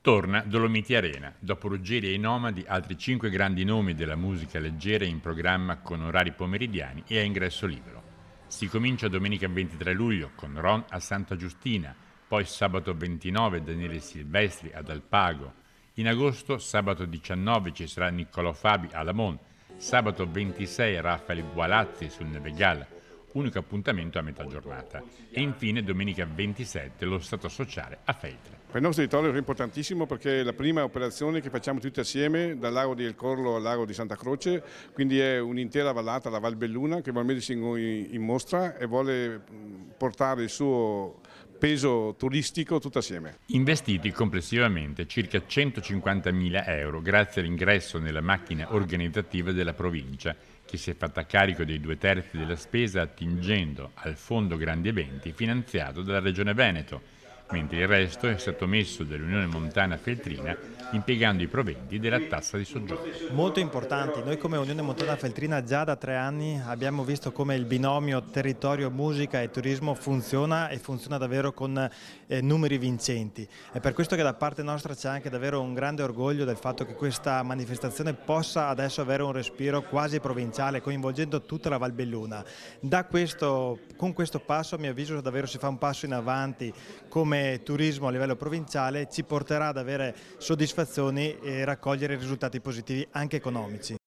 Torna Dolomiti Arena. Dopo Ruggeri e i Nomadi, altri 5 grandi nomi della musica leggera in programma con orari pomeridiani e a ingresso libero. Si comincia domenica 23 luglio con Ron a Santa Giustina, poi sabato 29 Daniele Silvestri ad Alpago. In agosto, sabato 19 ci sarà Niccolò Fabi a Lamont, sabato 26 Raffaele Gualazzi sul Nevegal, unico appuntamento a metà giornata. E infine domenica 27 lo Stato Sociale a Feltre. Per il nostro territorio è importantissimo perché è la prima operazione che facciamo tutti assieme dal lago di El Corlo al lago di Santa Croce, quindi è un'intera vallata, la Val Belluna, che vuole mettersi in mostra e vuole portare il suo peso turistico tutto assieme. Investiti complessivamente circa 150.000 euro grazie all'ingresso nella macchina organizzativa della provincia, che si è fatta carico dei 2/3 della spesa attingendo al Fondo Grandi Eventi finanziato dalla Regione Veneto, mentre il resto è stato messo dall'Unione Montana Feltrina impiegando i proventi della tassa di soggiorno. Molto importanti. Noi come Unione Montana Feltrina già da 3 anni abbiamo visto come il binomio territorio, musica e turismo funziona e funziona davvero con numeri vincenti. È per questo che da parte nostra c'è anche davvero un grande orgoglio del fatto che questa manifestazione possa adesso avere un respiro quasi provinciale, coinvolgendo tutta la Val Belluna. Con questo passo, a mio avviso, davvero si fa un passo in avanti come turismo a livello provinciale, ci porterà ad avere soddisfazioni e raccogliere risultati positivi anche economici.